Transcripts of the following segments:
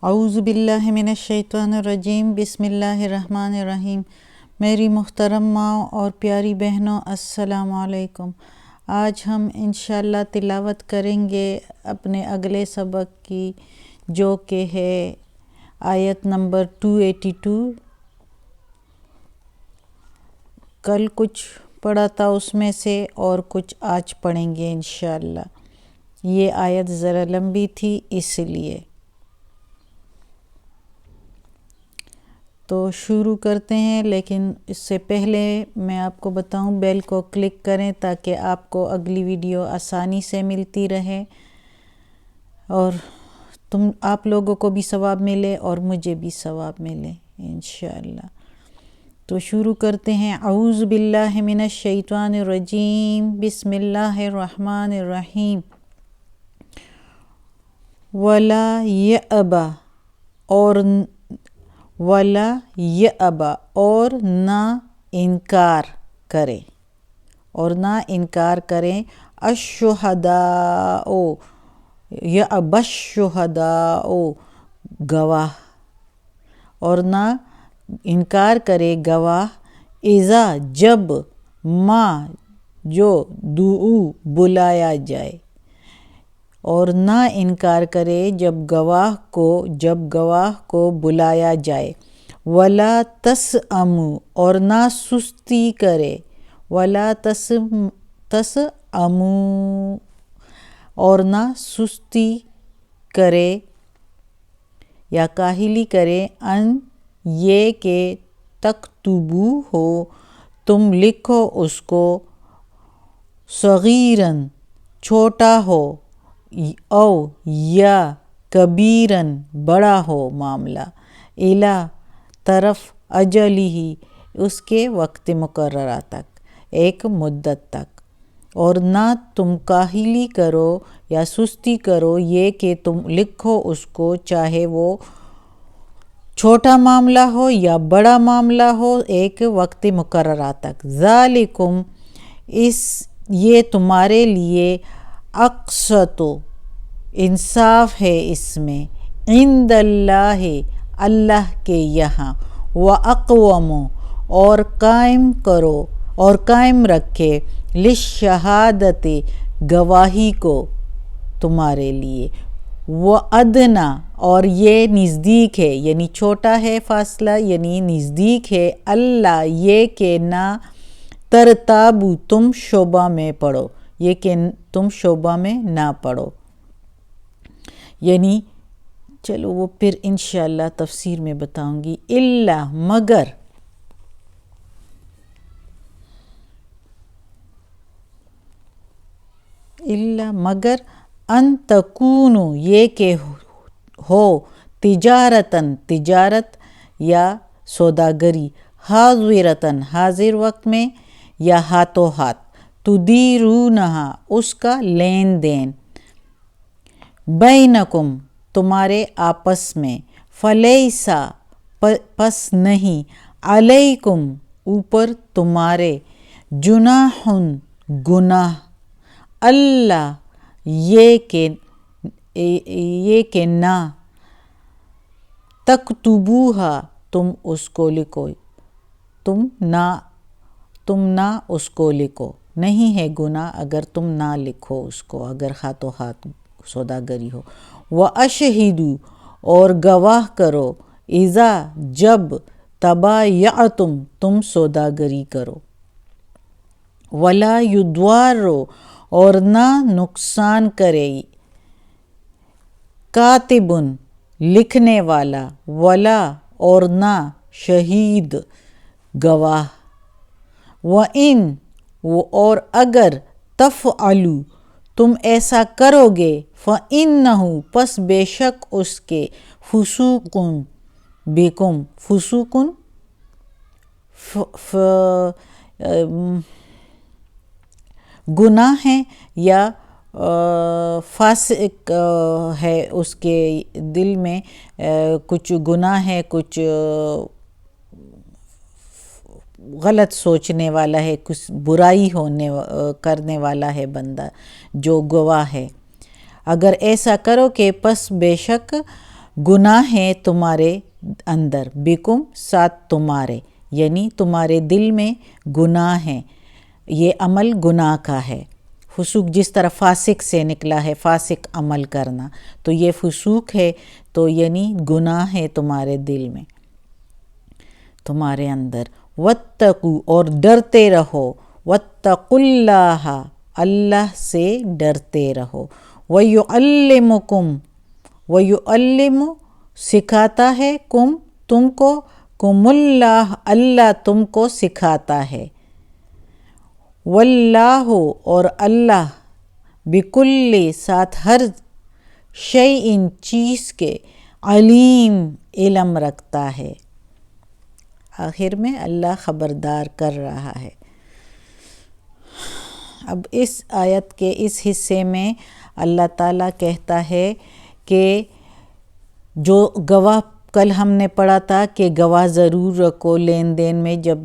اعوذ باللہ من الشیطان الرجیم، بسم اللہ الرحمن الرحیم۔ میری محترم ماں اور پیاری بہنوں، السلام علیکم۔ آج ہم انشاءاللہ تلاوت کریں گے اپنے اگلے سبق کی، جو کہ ہے آیت نمبر 282۔ کل کچھ پڑھا تھا اس میں سے اور کچھ آج پڑھیں گے انشاءاللہ۔ یہ آیت ذرا لمبی تھی اس لیے۔ تو شروع کرتے ہیں، لیکن اس سے پہلے میں آپ کو بتاؤں بیل کو کلک کریں تاکہ آپ کو اگلی ویڈیو آسانی سے ملتی رہے اور آپ لوگوں کو بھی ثواب ملے اور مجھے بھی ثواب ملے انشاءاللہ۔ تو شروع کرتے ہیں۔ اعوذ باللہ من الشیطان الرجیم، بسم اللہ الرحمن الرحیم۔ وَلَا يَأْبَ اور نہ انکار کریں الشہداء یأبى الشہداء گواہ، اور نہ انکار کرے گواہ اذا جب ما جو دعو بلایا جائے، اور نہ انکار کرے جب گواہ کو بلایا جائے۔ وَلَا تَسْأَمُوا اور نہ سستی کرے، وَلَا تَسْأَمُوا اور نہ سستی کرے یا کاہلی کرے، ان یہ کہ تکتبو ہو تم لکھو اس کو، صغیراً چھوٹا ہو، او یا کبیراً بڑا ہو معاملہ، الی طرف اجلہ اس کے وقت مقررہ تک، ایک مدت تک۔ اور نہ تم کاہلی کرو یا سستی کرو یہ کہ تم لکھو اس کو، چاہے وہ چھوٹا معاملہ ہو یا بڑا معاملہ ہو، ایک وقت مقررہ تک۔ ذالکم یہ تمہارے لیے اقسط انصاف ہے اس میں، عند اللہ اللہ کے یہاں، واقوم اور قائم رکھے، للشہادت گواہی کو تمہارے لیے، وادنی اور یہ نزدیک ہے، یعنی چھوٹا ہے فاصلہ، یعنی نزدیک ہے، اللہ یہ کہ نہ ترتابو تم شبہ میں پڑو، یہ کہ تم شبہ میں نہ پڑو، یعنی چلو وہ پھر انشاءاللہ تفسیر میں بتاؤں گی۔ اللہ مگر ان تکونو یہ کہ ہو تجارت یا سوداگری، حاضرتاً حاضر وقت میں یا ہاتھوں ہاتھ، تدیرونہا اس کا لین دین، بینکم تمہارے آپس میں، فلیسا پس نہیں، علیکم اوپر تمہارے، جناح گناہ، اللہ یہ کہ نہ تکتبوہا تم اس کو لکھو، تم نہ اس کو لکھو، نہیں ہے گناہ اگر تم نہ لکھو اس کو، اگر ہاتھوں ہاتھ سوداگری ہو۔ وَأَشْهِدُوا اور گواہ کرو، اذا جب تبایعتم تم سوداگری کرو۔ وَلَا يُضَارُّ اور نہ نقصان کرے، کاتبٌ لکھنے والا، ولا اور نہ شہید گواہ، وَإِن اور اگر تفعلوا تم ایسا کرو گے، فَإِنَّهُ پس بے شک اس کے، فسوقٌ بکم گناہ ہے یا فاسق ہے، اس کے دل میں کچھ گناہ ہے، کچھ غلط سوچنے والا ہے، کچھ برائی کرنے والا ہے بندہ جو گواہ ہے۔ اگر ایسا کرو کہ پس بے شک گناہ ہے تمہارے اندر، بکم ساتھ تمہارے، یعنی تمہارے دل میں گناہ ہے، یہ عمل گناہ کا ہے۔ فسوق جس طرح فاسق سے نکلا ہے، فاسق عمل کرنا، تو یہ فسوق ہے، تو یعنی گناہ ہے تمہارے دل میں، تمہارے اندر۔ واتقوا، اور ڈرتے رہو، واتقوا اللہ، اللہ سے ڈرتے رہو۔ وَيُعَلِّمُكُمْ، وَيُعَلِّمُ سکھاتا ہے، تم کو، کم اللہ، اللہ تم کو سکھاتا ہے۔ واللہ، اور اللہ، بکل ساتھ ہر شیء چیز کے، علیم علم رکھتا ہے۔ آخر میں اللہ خبردار کر رہا ہے۔ اب اس آیت کے اس حصے میں اللہ تعالیٰ کہتا ہے کہ جو گواہ، کل ہم نے پڑھا تھا کہ گواہ ضرور رکھو لین دین میں، جب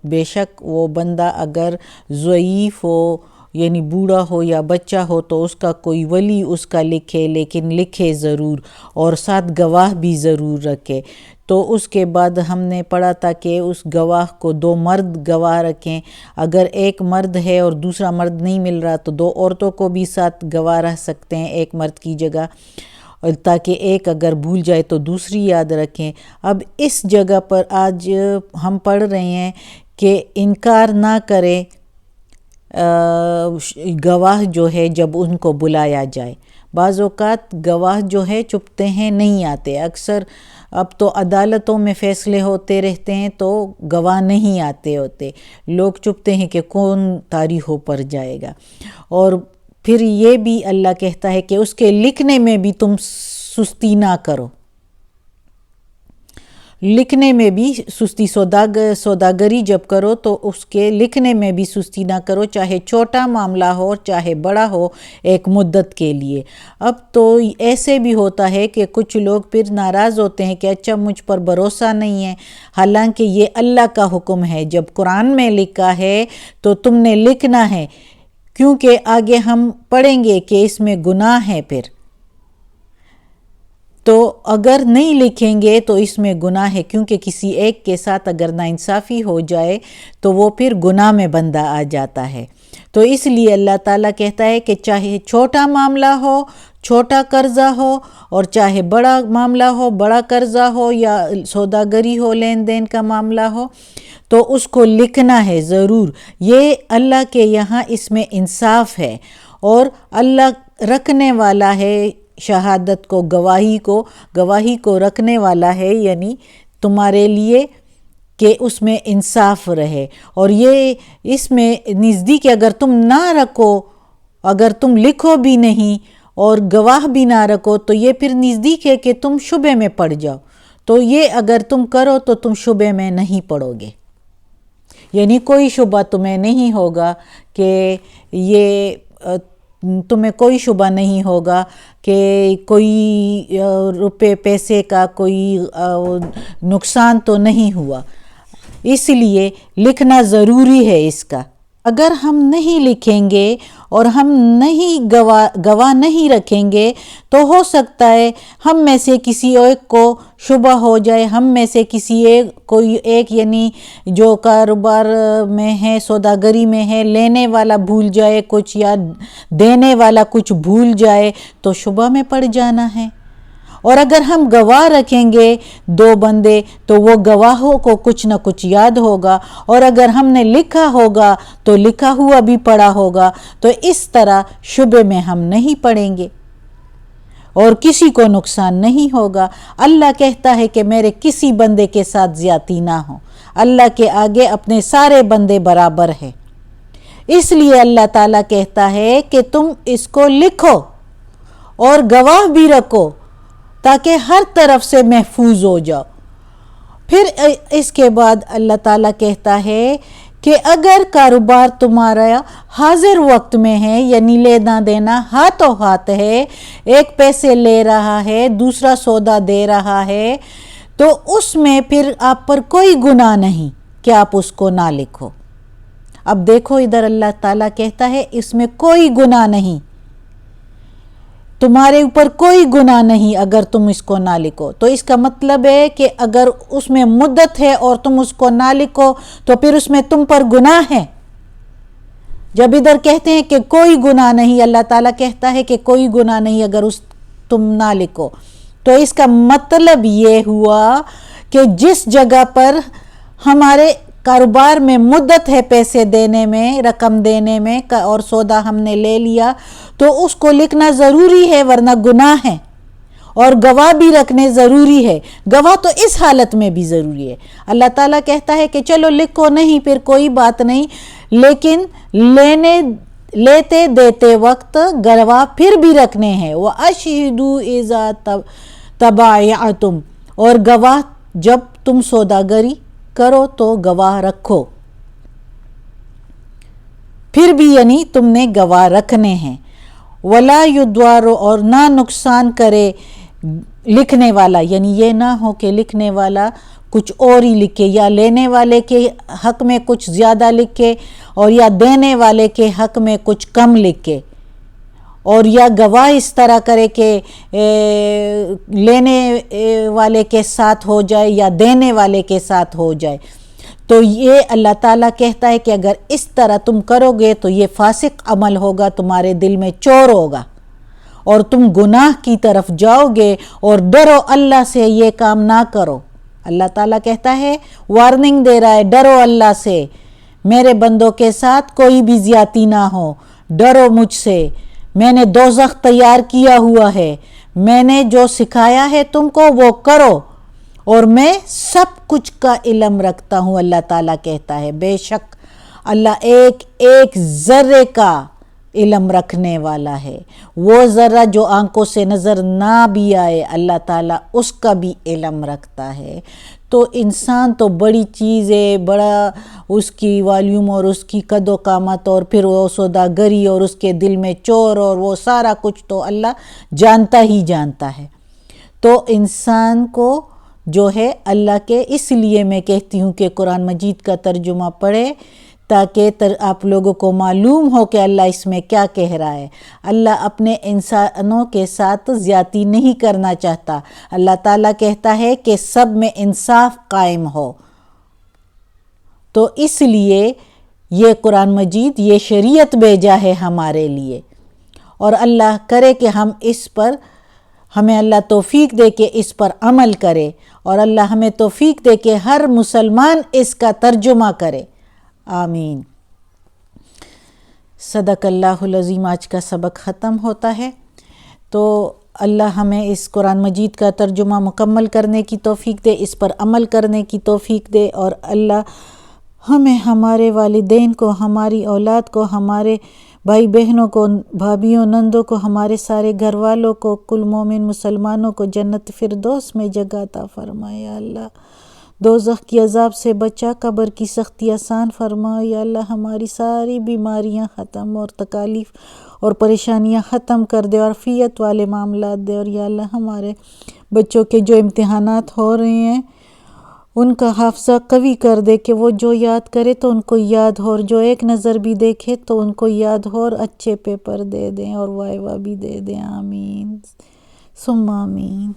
بے شک وہ بندہ اگر ضعیف ہو، یعنی بوڑھا ہو یا بچہ ہو، تو اس کا کوئی ولی اس کا لکھے، لیکن لکھے ضرور، اور ساتھ گواہ بھی ضرور رکھے۔ تو اس کے بعد ہم نے پڑھا تھا کہ اس گواہ کو 2 مرد گواہ رکھیں، اگر ایک مرد ہے اور دوسرا مرد نہیں مل رہا تو 2 عورتوں کو بھی ساتھ گواہ رکھ سکتے ہیں ایک مرد کی جگہ، تاکہ ایک اگر بھول جائے تو دوسری یاد رکھیں۔ اب اس جگہ پر آج ہم پڑھ رہے ہیں کہ انکار نہ کرے گواہ جو ہے جب ان کو بلایا جائے۔ بعض اوقات گواہ جو ہے چپتے ہیں، نہیں آتے، اکثر اب تو عدالتوں میں فیصلے ہوتے رہتے ہیں تو گواہ نہیں آتے ہوتے، لوگ چپتے ہیں کہ کون تاریخوں پر جائے گا۔ اور پھر یہ بھی اللہ کہتا ہے کہ اس کے لکھنے میں بھی تم سستی نہ کرو، لکھنے میں بھی سستی، سوداگری جب کرو تو اس کے لکھنے میں بھی سستی نہ کرو، چاہے چھوٹا معاملہ ہو چاہے بڑا ہو، ایک مدت کے لیے۔ اب تو ایسے بھی ہوتا ہے کہ کچھ لوگ پھر ناراض ہوتے ہیں کہ اچھا مجھ پر بھروسہ نہیں ہے، حالانکہ یہ اللہ کا حکم ہے، جب قرآن میں لکھا ہے تو تم نے لکھنا ہے، کیونکہ آگے ہم پڑھیں گے کہ اس میں گناہ ہے پھر، تو اگر نہیں لکھیں گے تو اس میں گناہ ہے، کیونکہ کسی ایک کے ساتھ اگر ناانصافی ہو جائے تو وہ پھر گناہ میں بندہ آ جاتا ہے۔ تو اس لیے اللہ تعالیٰ کہتا ہے کہ چاہے چھوٹا معاملہ ہو، چھوٹا قرضہ ہو، اور چاہے بڑا معاملہ ہو، بڑا قرضہ ہو یا سوداگری ہو، لین دین کا معاملہ ہو، تو اس کو لکھنا ہے ضرور۔ یہ اللہ کے یہاں اس میں انصاف ہے، اور اللہ رکھنے والا ہے شہادت کو، گواہی کو رکھنے والا ہے، یعنی تمہارے لیے کہ اس میں انصاف رہے۔ اور یہ اس میں نزدیک اگر تم نہ رکھو، اگر تم لکھو بھی نہیں اور گواہ بھی نہ رکھو، تو یہ پھر نزدیک ہے کہ تم شبے میں پڑ جاؤ، تو یہ اگر تم کرو تو تم شبے میں نہیں پڑو گے، یعنی کوئی شبہ تمہیں نہیں ہوگا کہ یہ تمہیں کوئی شبہ نہیں ہوگا کہ کوئی روپے پیسے کا کوئی نقصان تو نہیں ہوا، اس لیے لکھنا ضروری ہے اس کا۔ اگر ہم نہیں لکھیں گے اور ہم نہیں گواہ نہیں رکھیں گے تو ہو سکتا ہے ہم میں سے کسی ایک کو شبہ ہو جائے، ہم میں سے کوئی ایک یعنی جو کاروبار میں ہے، سوداگری میں ہے، لینے والا بھول جائے کچھ یا دینے والا کچھ بھول جائے تو شبہ میں پڑ جانا ہے۔ اور اگر ہم گواہ رکھیں گے 2 بندے تو وہ گواہوں کو کچھ نہ کچھ یاد ہوگا، اور اگر ہم نے لکھا ہوگا تو لکھا ہوا بھی پڑھا ہوگا، تو اس طرح شبے میں ہم نہیں پڑیں گے اور کسی کو نقصان نہیں ہوگا۔ اللہ کہتا ہے کہ میرے کسی بندے کے ساتھ زیادتی نہ ہو، اللہ کے آگے اپنے سارے بندے برابر ہیں، اس لیے اللہ تعالیٰ کہتا ہے کہ تم اس کو لکھو اور گواہ بھی رکھو تاکہ ہر طرف سے محفوظ ہو جاؤ۔ پھر اس کے بعد اللہ تعالیٰ کہتا ہے کہ اگر کاروبار تمہارا حاضر وقت میں ہے، یعنی لینا دینا ہاتھوں ہاتھ ہے، ایک پیسے لے رہا ہے دوسرا سودا دے رہا ہے، تو اس میں پھر آپ پر کوئی گناہ نہیں کہ آپ اس کو نہ لکھو۔ اب دیکھو ادھر اللہ تعالیٰ کہتا ہے اس میں کوئی گناہ نہیں، تمہارے اوپر کوئی گناہ نہیں اگر تم اس کو نہ لکھو. تو اس کا مطلب ہے کہ اگر اس میں مدت ہے اور تم اس کو نہ لکھو تو پھر اس میں تم پر گناہ ہے. جب ادھر کہتے ہیں کہ کوئی گناہ نہیں، اللہ تعالیٰ کہتا ہے کہ کوئی گناہ نہیں اگر تم نہ لکھو، تو اس کا مطلب یہ ہوا کہ جس جگہ پر ہمارے کاروبار میں مدت ہے پیسے دینے میں، رقم دینے میں، اور سودا ہم نے لے لیا تو اس کو لکھنا ضروری ہے ورنہ گناہ ہے. اور گواہ بھی رکھنے ضروری ہے. گواہ تو اس حالت میں بھی ضروری ہے. اللہ تعالیٰ کہتا ہے کہ چلو لکھو نہیں پھر کوئی بات نہیں، لیکن لیتے دیتے وقت گواہ پھر بھی رکھنے ہیں. وَأَشْهِدُوا إِذَا تَبَايَعْتُمْ، اور گواہ جب تم سوداگری کرو تو گواہ رکھو. پھر بھی یعنی تم نے گواہ رکھنے ہیں. وَلَا يُضْوَارُ، اور نہ نقصان کرے لکھنے والا، یعنی یہ نہ ہو کہ لکھنے والا کچھ اور ہی لکھے، یا لینے والے کے حق میں کچھ زیادہ لکھے اور یا دینے والے کے حق میں کچھ کم لکھے، اور یا گواہ اس طرح کرے کہ لینے والے کے ساتھ ہو جائے یا دینے والے کے ساتھ ہو جائے. تو یہ اللہ تعالیٰ کہتا ہے کہ اگر اس طرح تم کرو گے تو یہ فاسق عمل ہوگا، تمہارے دل میں چور ہوگا اور تم گناہ کی طرف جاؤ گے. اور ڈرو اللہ سے، یہ کام نہ کرو. اللہ تعالیٰ کہتا ہے، وارننگ دے رہا ہے، ڈرو اللہ سے، میرے بندوں کے ساتھ کوئی بھی زیادتی نہ ہو، ڈرو مجھ سے، میں نے دوزخ تیار کیا ہوا ہے، میں نے جو سکھایا ہے تم کو وہ کرو، اور میں سب کچھ کا علم رکھتا ہوں. اللہ تعالیٰ کہتا ہے بے شک اللہ ایک ایک ذرے کا علم رکھنے والا ہے. وہ ذرہ جو آنکھوں سے نظر نہ بھی آئے اللہ تعالیٰ اس کا بھی علم رکھتا ہے. تو انسان تو بڑی چیز ہے، بڑا اس کی والیوم اور اس کی قد و قامت اور پھر وہ سوداگری اور اس کے دل میں چور اور وہ سارا کچھ تو اللہ جانتا ہی جانتا ہے. تو انسان کو جو ہے اللہ کے، اس لیے میں کہتی ہوں کہ قرآن مجید کا ترجمہ پڑھے تاکہ آپ لوگوں کو معلوم ہو کہ اللہ اس میں کیا کہہ رہا ہے. اللہ اپنے انسانوں کے ساتھ زیادتی نہیں کرنا چاہتا. اللہ تعالیٰ کہتا ہے کہ سب میں انصاف قائم ہو. تو اس لیے یہ قرآن مجید، یہ شریعت بھیجا ہے ہمارے لیے، اور اللہ کرے کہ ہم اس پر، ہمیں اللہ توفیق دے کہ اس پر عمل کرے، اور اللہ ہمیں توفیق دے کہ ہر مسلمان اس کا ترجمہ کرے. آمین. صدق اللہ العظیم. آج کا سبق ختم ہوتا ہے. تو اللہ ہمیں اس قرآن مجید کا ترجمہ مکمل کرنے کی توفیق دے، اس پر عمل کرنے کی توفیق دے، اور اللہ ہمیں، ہمارے والدین کو، ہماری اولاد کو، ہمارے بھائی بہنوں کو، بھابھیوں نندوں کو، ہمارے سارے گھر والوں کو، کل مومن مسلمانوں کو جنت فردوس میں جگہ عطا فرمائے. یا اللہ دوزخ کی عذاب سے بچا، قبر کی سختی آسان فرما. یا اللہ ہماری ساری بیماریاں ختم اور تکالیف اور پریشانیاں ختم کر دے اور عافیت والے معاملات دے. اور یا اللہ ہمارے بچوں کے جو امتحانات ہو رہے ہیں ان کا حافظہ قوی کر دے کہ وہ جو یاد کرے تو ان کو یاد ہو، اور جو ایک نظر بھی دیکھے تو ان کو یاد ہو، اور اچھے پیپر دے دیں اور وائیوا بھی دے دیں. آمین ثم آمین.